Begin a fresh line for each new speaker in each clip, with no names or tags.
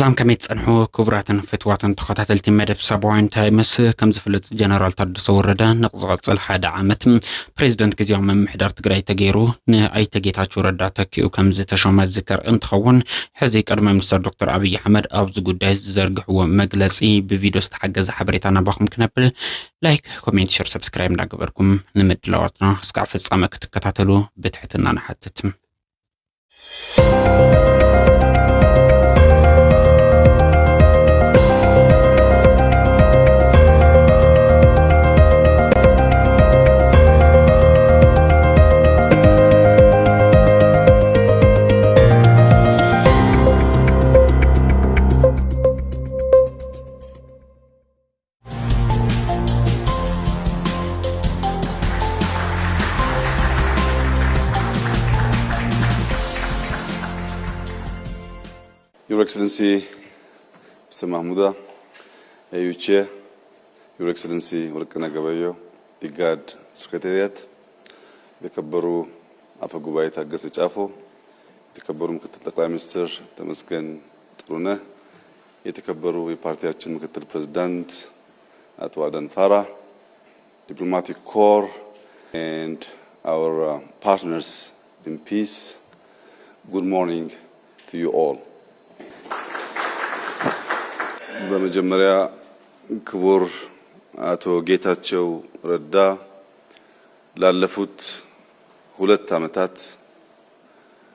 سلام كميت صنحو كبراتن فتواتن تخاتلتي مدب سابوين تايمس كم زفلت جنرال تادسو وردا نقزغت صلحة عامت بريزيدنت كزيوم من محدار تقراي تغيرو اي تغيتاتشو ردا تكيو كم زتشوم الذكر انتخون حزي قدم منستر دكتور ابي احمد افز قداي زرقحو مجلسي بفيديو استحجز حبريتانا باخم كنبل لايك كومنت شير سبسكرايب ناقبركم نمدلواتنا اسكع فصامك تكتاتلو بتحتنا نحتتم
Your Excellency, Mr. Mahmouda, AU Chair, Your Excellency, Walkana Gabayo, IGAD Secretariat, the Kabaru Afagubai Tagas Chafo, the Kabaru Prime Minister, Tamaskan Truna, the Kabaru Party Action President, Atwadan Farah, Diplomatic Corps, and our partners in peace. Good morning to you all. በመጀመሪያ ክቡር አቶ ጌታቸው ረዳ ላለፉት 2 ዓመታት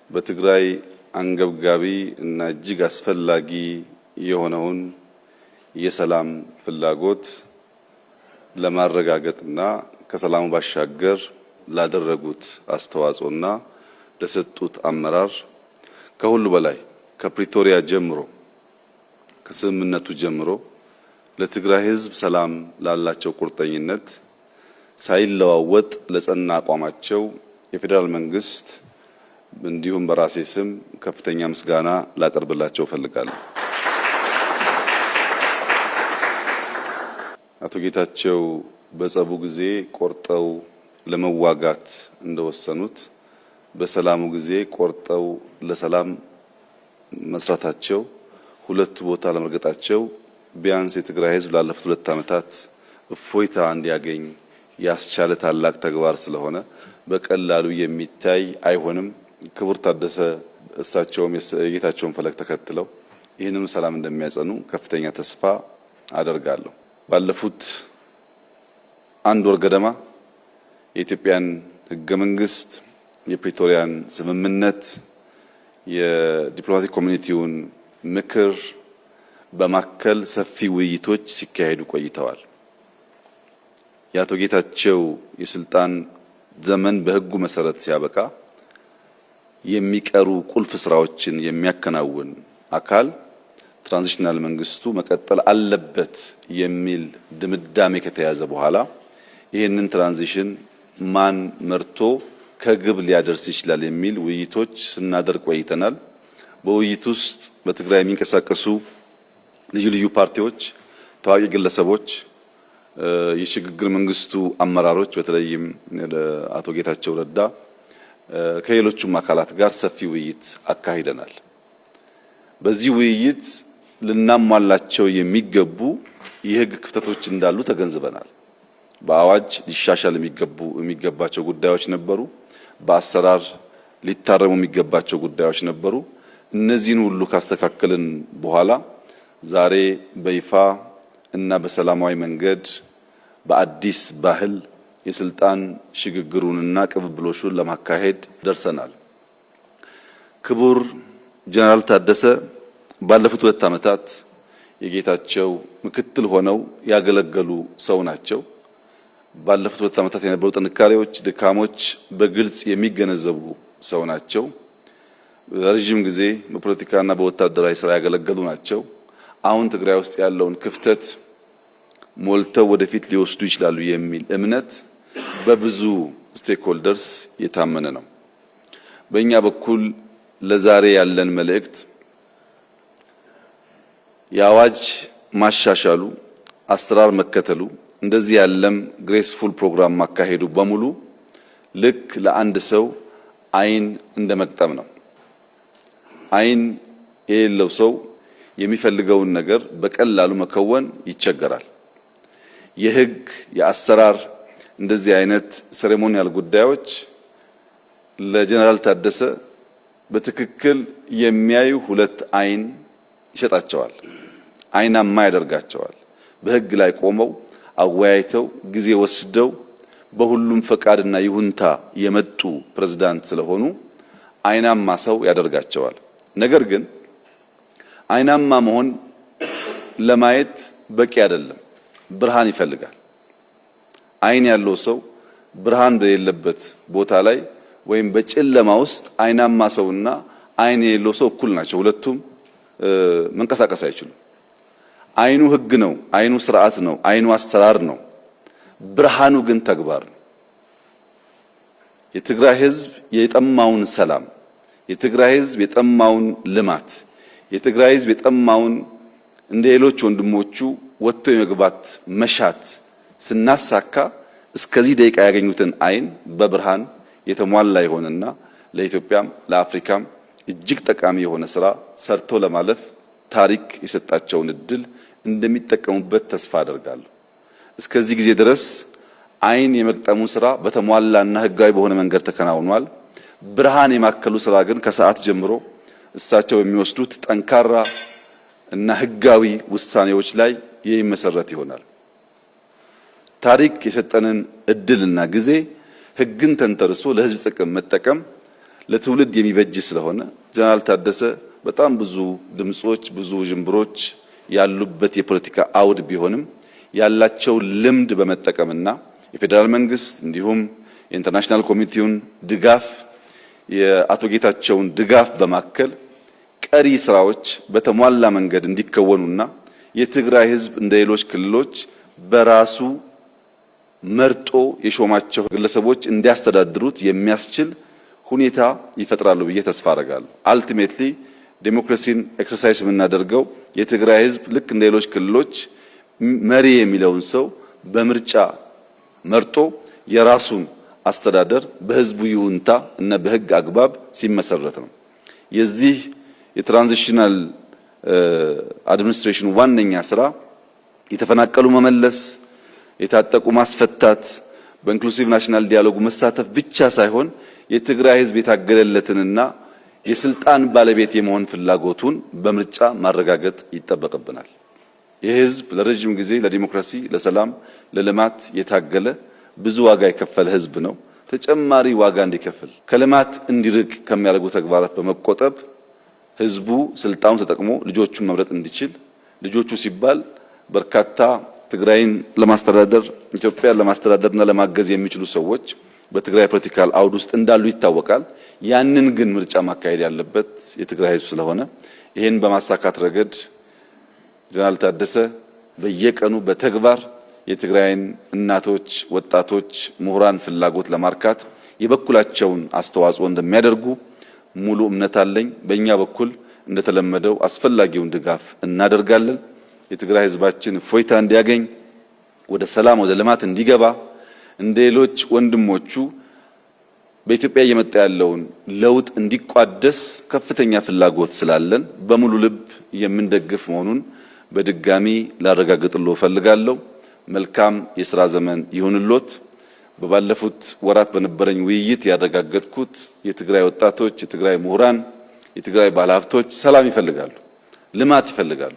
በትግራይ አንገብጋቢ እና እጅግ አስፈላጊ የሆነውን የሰላም ፍላጎት ለማረጋገጥና ከሰላሙ ባሻገር ላደረጉት አስተዋጽኦና ለሰጡት አመራር ከሁሉ በላይ ከፕሪቶሪያ ጀምሮ ከስምምነቱ ጀምሮ ለትግራይ ሕዝብ ሰላም ላላቸው ቁርጠኝነት ሳይለዋወጥ ለጸና አቋማቸው የፌደራል መንግስት እንዲሁም በራሴ ስም ከፍተኛ ምስጋና ላቀርብላቸው ፈልጋለሁ። አቶ ጌታቸው በጸቡ ጊዜ ቆርጠው ለመዋጋት እንደወሰኑት በሰላሙ ጊዜ ቆርጠው ለሰላም መስራታቸው ሁለት ቦታ ለመርገጣቸው ቢያንስ የትግራይ ህዝብ ላለፉት 2 ዓመታት እፎይታ እንዲያገኝ ያስቻለ ታላቅ ተግባር ስለሆነ በቀላሉ የሚታይ አይሆንም። ክቡር ታደሰ እሳቸውም የጌታቸውን ፈለግ ተከትለው ይህንኑ ሰላም እንደሚያጸኑ ከፍተኛ ተስፋ አደርጋለሁ። ባለፉት 1 ወር ገደማ የኢትዮጵያን ህገ መንግስት የፕሪቶሪያን ስምምነት የዲፕሎማቲክ ኮሚኒቲውን ምክር በማከል ሰፊ ውይይቶች ሲካሄዱ ቆይተዋል። የአቶ ጌታቸው የስልጣን ዘመን በህጉ መሰረት ሲያበቃ የሚቀሩ ቁልፍ ስራዎችን የሚያከናውን አካል ትራንዚሽናል መንግስቱ መቀጠል አለበት የሚል ድምዳሜ ከተያዘ በኋላ ይህንን ትራንዚሽን ማን መርቶ ከግብ ሊያደርስ ይችላል የሚል ውይይቶች ስናደርግ ቆይተናል። በውይይት ውስጥ በትግራይ የሚንቀሳቀሱ ልዩ ልዩ ፓርቲዎች፣ ታዋቂ ግለሰቦች፣ የሽግግር መንግስቱ አመራሮች በተለይም አቶ ጌታቸው ረዳ ከሌሎችም አካላት ጋር ሰፊ ውይይት አካሂደናል። በዚህ ውይይት ልናሟላቸው የሚገቡ ክፍተቶች እንዳሉ ተገንዝበናል። በአዋጅ ሊሻሻል የሚገባቸው ጉዳዮች ነበሩ። በአሰራር ሊታረሙ የሚገባቸው ጉዳዮች ነበሩ። እነዚህን ሁሉ ካስተካከልን በኋላ ዛሬ በይፋ እና በሰላማዊ መንገድ በአዲስ ባህል የስልጣን ሽግግሩንና ቅብብሎሹን ለማካሄድ ደርሰናል። ክቡር ጀነራል ታደሰ ባለፉት 2 ዓመታት የጌታቸው ምክትል ሆነው ያገለገሉ ሰው ናቸው። ባለፉት 2 ዓመታት የነበሩ ጥንካሬዎች፣ ድካሞች በግልጽ የሚገነዘቡ ሰው ናቸው። ረጅም ጊዜ በፖለቲካና በወታደራዊ ስራ ያገለገሉ ናቸው። አሁን ትግራይ ውስጥ ያለውን ክፍተት ሞልተው ወደፊት ሊወስዱ ይችላሉ የሚል እምነት በብዙ ስቴክሆልደርስ የታመነ ነው። በእኛ በኩል ለዛሬ ያለን መልእክት የአዋጅ ማሻሻሉ፣ አሰራር መከተሉ፣ እንደዚህ ያለም ግሬስፉል ፕሮግራም ማካሄዱ በሙሉ ልክ ለአንድ ሰው አይን እንደመቅጠም ነው። አይን የሌለው ሰው የሚፈልገውን ነገር በቀላሉ መከወን ይቸገራል። የህግ የአሰራር እንደዚህ አይነት ሴሬሞኒያል ጉዳዮች ለጀነራል ታደሰ በትክክል የሚያዩ ሁለት አይን ይሰጣቸዋል፣ አይናማ ያደርጋቸዋል። በህግ ላይ ቆመው አወያይተው ጊዜ ወስደው በሁሉም ፈቃድና ይሁንታ የመጡ ፕሬዝዳንት ስለሆኑ አይናማ ሰው ያደርጋቸዋል። ነገር ግን አይናማ መሆን ለማየት በቂ አይደለም፣ ብርሃን ይፈልጋል። አይን ያለው ሰው ብርሃን በሌለበት ቦታ ላይ ወይም በጨለማ ውስጥ አይናማ ሰውና አይን የሌለው ሰው እኩል ናቸው። ሁለቱም መንቀሳቀስ አይችሉም። አይኑ ህግ ነው፣ አይኑ ስርዓት ነው፣ አይኑ አሰራር ነው። ብርሃኑ ግን ተግባር ነው። የትግራይ ህዝብ የጠማውን ሰላም፣ የትግራይ ህዝብ የጠማውን ልማት፣ የትግራይ ህዝብ የጠማውን እንደ ሌሎች ወንድሞቹ ወጥቶ የመግባት መሻት ስናሳካ እስከዚህ ደቂቃ ያገኙትን አይን በብርሃን የተሟላ ይሆንና ለኢትዮጵያም ለአፍሪካም እጅግ ጠቃሚ የሆነ ስራ ሰርቶ ለማለፍ ታሪክ የሰጣቸውን እድል እንደሚጠቀሙበት ተስፋ አደርጋለሁ። እስከዚህ ጊዜ ድረስ አይን የመቅጠሙ ስራ በተሟላና ህጋዊ በሆነ መንገድ ተከናውኗል። ብርሃን የማከሉ ስራ ግን ከሰዓት ጀምሮ እሳቸው የሚወስዱት ጠንካራ እና ህጋዊ ውሳኔዎች ላይ የሚመሰረት ይሆናል። ታሪክ የሰጠንን እድልና ጊዜ ህግን ተንተርሶ ለህዝብ ጥቅም መጠቀም ለትውልድ የሚበጅ ስለሆነ ጀነራል ታደሰ በጣም ብዙ ድምጾች ብዙ ጅምብሮች ያሉበት የፖለቲካ አውድ ቢሆንም ያላቸው ልምድ በመጠቀምና የፌደራል መንግስት እንዲሁም የኢንተርናሽናል ኮሚቴውን ድጋፍ የአቶ ጌታቸውን ድጋፍ በማከል ቀሪ ስራዎች በተሟላ መንገድ እንዲከወኑና የትግራይ ህዝብ እንደ ሌሎች ክልሎች በራሱ መርጦ የሾማቸው ግለሰቦች እንዲያስተዳድሩት የሚያስችል ሁኔታ ይፈጥራሉ ብዬ ተስፋ አደርጋለሁ። አልቲሜትሊ ዴሞክራሲን ኤክሰርሳይዝ የምናደርገው የትግራይ ህዝብ ልክ እንደ ሌሎች ክልሎች መሪ የሚለውን ሰው በምርጫ መርጦ የራሱን አስተዳደር በህዝቡ ይሁንታ እና በህግ አግባብ ሲመሰረት ነው። የዚህ የትራንዚሽናል አድሚኒስትሬሽን ዋነኛ ስራ የተፈናቀሉ መመለስ፣ የታጠቁ ማስፈታት፣ በኢንክሉሲቭ ናሽናል ዲያሎግ መሳተፍ ብቻ ሳይሆን የትግራይ ህዝብ የታገለለትንና የስልጣን ባለቤት የመሆን ፍላጎቱን በምርጫ ማረጋገጥ ይጠበቅብናል። ይህ ህዝብ ለረጅም ጊዜ ለዲሞክራሲ፣ ለሰላም፣ ለልማት የታገለ ብዙ ዋጋ የከፈለ ህዝብ ነው። ተጨማሪ ዋጋ እንዲከፍል ከልማት እንዲርቅ ከሚያደርጉ ተግባራት በመቆጠብ ህዝቡ ስልጣኑን ተጠቅሞ ልጆቹን መምረጥ እንዲችል፣ ልጆቹ ሲባል በርካታ ትግራይን ለማስተዳደር ኢትዮጵያን ለማስተዳደርና ለማገዝ የሚችሉ ሰዎች በትግራይ ፖለቲካል አውድ ውስጥ እንዳሉ ይታወቃል። ያንን ግን ምርጫ ማካሄድ ያለበት የትግራይ ህዝብ ስለሆነ ይሄን በማሳካት ረገድ ጀነራል ታደሰ በየቀኑ በተግባር የትግራይን እናቶች፣ ወጣቶች፣ ምሁራን ፍላጎት ለማርካት የበኩላቸውን አስተዋጽኦ እንደሚያደርጉ ሙሉ እምነት አለኝ። በእኛ በኩል እንደተለመደው አስፈላጊውን ድጋፍ እናደርጋለን። የትግራይ ህዝባችን እፎይታ እንዲያገኝ፣ ወደ ሰላም ወደ ልማት እንዲገባ፣ እንደ ሌሎች ወንድሞቹ በኢትዮጵያ እየመጣ ያለውን ለውጥ እንዲቋደስ ከፍተኛ ፍላጎት ስላለን በሙሉ ልብ የምንደግፍ መሆኑን በድጋሚ ላረጋግጥልዎ እፈልጋለሁ። መልካም የሥራ ዘመን ይሁንልዎት። በባለፉት ወራት በነበረኝ ውይይት ያረጋገጥኩት የትግራይ ወጣቶች፣ የትግራይ ምሁራን፣ የትግራይ ባለሀብቶች ሰላም ይፈልጋሉ፣ ልማት ይፈልጋሉ።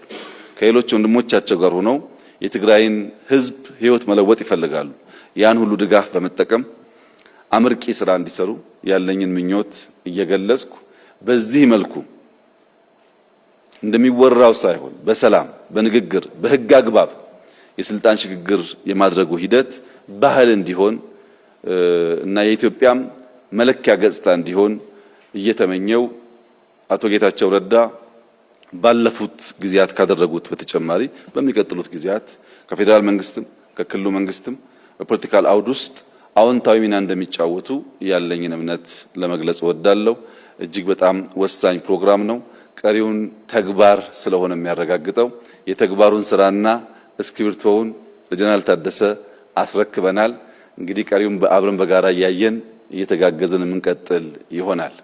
ከሌሎች ወንድሞቻቸው ጋር ሆነው የትግራይን ህዝብ ህይወት መለወጥ ይፈልጋሉ። ያን ሁሉ ድጋፍ በመጠቀም አመርቂ ስራ እንዲሰሩ ያለኝን ምኞት እየገለጽኩ በዚህ መልኩ እንደሚወራው ሳይሆን በሰላም በንግግር በህግ አግባብ የስልጣን ሽግግር የማድረጉ ሂደት ባህል እንዲሆን እና የኢትዮጵያም መለኪያ ገጽታ እንዲሆን እየተመኘው አቶ ጌታቸው ረዳ ባለፉት ጊዜያት ካደረጉት በተጨማሪ በሚቀጥሉት ጊዜያት ከፌደራል መንግስትም ከክልሉ መንግስትም በፖለቲካል አውድ ውስጥ አዎንታዊ ሚና እንደሚጫወቱ ያለኝን እምነት ለመግለጽ እወዳለሁ። እጅግ በጣም ወሳኝ ፕሮግራም ነው። ቀሪውን ተግባር ስለሆነ የሚያረጋግጠው የተግባሩን ስራና እስክሪብቶውን ለጀነራል ታደሰ አስረክበናል። እንግዲህ ቀሪውን አብረን በጋራ እያየን እየተጋገዘን የምንቀጥል ይሆናል።